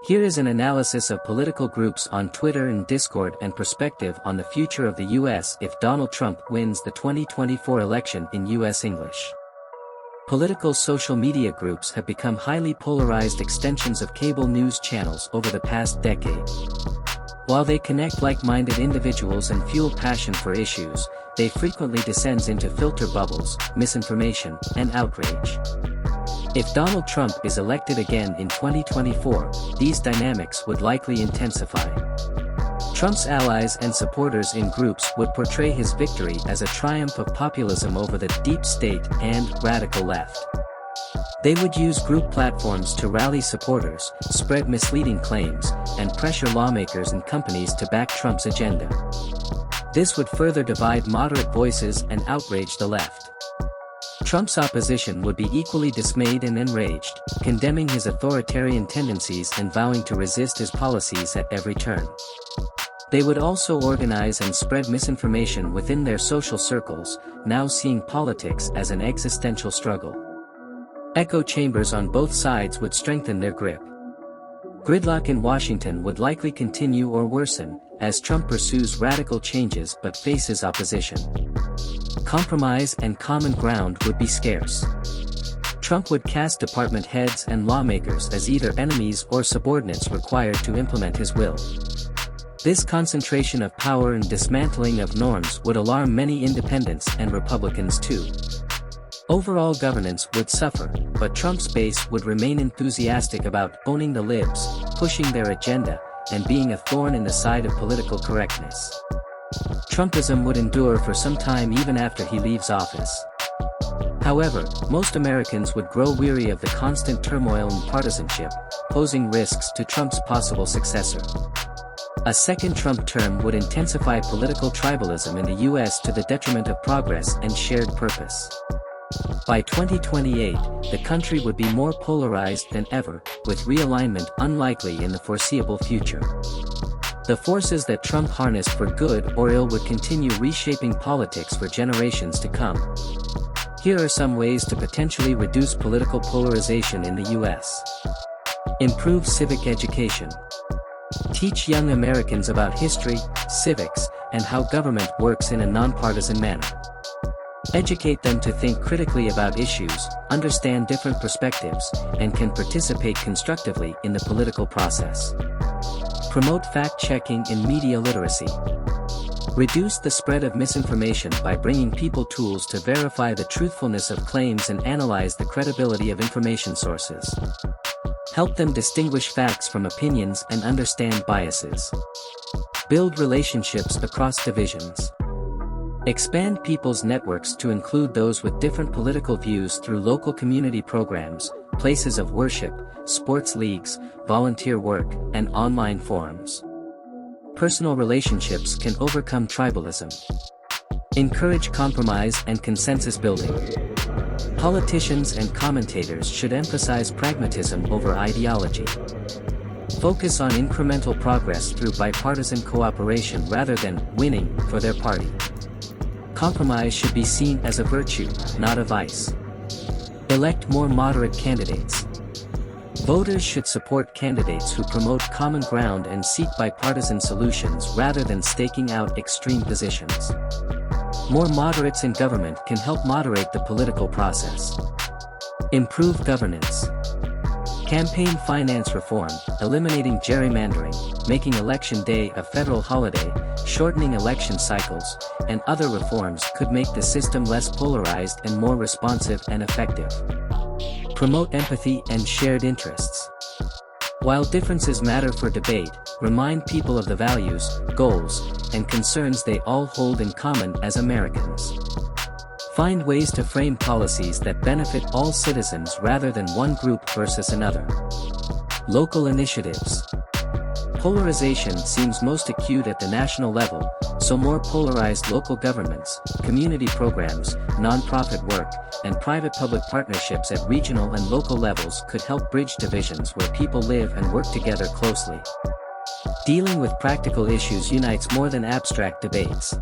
Here is an analysis of political groups on Twitter and Discord and perspective on the future of the US if Donald Trump wins the 2024 election in US English. Political social media groups have become highly polarized extensions of cable news channels over the past decade. While they connect like-minded individuals and fuel passion for issues, they frequently descend into filter bubbles, misinformation, and outrage. If Donald Trump is elected again in 2024, these dynamics would likely intensify. Trump's allies and supporters in groups would portray his victory as a triumph of populism over the deep state and radical left. They would use group platforms to rally supporters, spread misleading claims, and pressure lawmakers and companies to back Trump's agenda. This would further divide moderate voices and outrage the left. Trump's opposition would be equally dismayed and enraged, condemning his authoritarian tendencies and vowing to resist his policies at every turn. They would also organize and spread misinformation within their social circles, now seeing politics as an existential struggle. Echo chambers on both sides would strengthen their grip. Gridlock in Washington would likely continue or worsen, as Trump pursues radical changes but faces opposition. Compromise and common ground would be scarce. Trump would cast department heads and lawmakers as either enemies or subordinates required to implement his will. This concentration of power and dismantling of norms would alarm many independents and Republicans too. Overall governance would suffer, but Trump's base would remain enthusiastic about owning the libs, pushing their agenda, and being a thorn in the side of political correctness. Trumpism would endure for some time even after he leaves office. However, most Americans would grow weary of the constant turmoil and partisanship, posing risks to Trump's possible successor. A second Trump term would intensify political tribalism in the US to the detriment of progress and shared purpose. By 2028, the country would be more polarized than ever, with realignment unlikely in the foreseeable future. The forces that Trump harnessed for good or ill would continue reshaping politics for generations to come. Here are some ways to potentially reduce political polarization in the US. Improve civic education. Teach young Americans about history, civics, and how government works in a nonpartisan manner. Educate them to think critically about issues, understand different perspectives, and can participate constructively in the political process. Promote fact-checking and media literacy. Reduce the spread of misinformation by bringing people tools to verify the truthfulness of claims and analyze the credibility of information sources. Help them distinguish facts from opinions and understand biases. Build relationships across divisions. Expand people's networks to include those with different political views through local community programs, places of worship, sports leagues, volunteer work, and online forums. Personal relationships can overcome tribalism. Encourage compromise and consensus building. Politicians and commentators should emphasize pragmatism over ideology. Focus on incremental progress through bipartisan cooperation rather than winning for their party. Compromise should be seen as a virtue, not a vice. Elect more moderate candidates. Voters should support candidates who promote common ground and seek bipartisan solutions rather than staking out extreme positions. More moderates in government can help moderate the political process. Improve governance. Campaign finance reform, eliminating gerrymandering, making Election Day a federal holiday, shortening election cycles, and other reforms could make the system less polarized and more responsive and effective. Promote empathy and shared interests. While differences matter for debate, remind people of the values, goals, and concerns they all hold in common as Americans. Find ways to frame policies that benefit all citizens rather than one group versus another. Local initiatives. Polarization seems most acute at the national level, so more polarized local governments, community programs, nonprofit work, and private-public partnerships at regional and local levels could help bridge divisions where people live and work together closely. Dealing with practical issues unites more than abstract debates.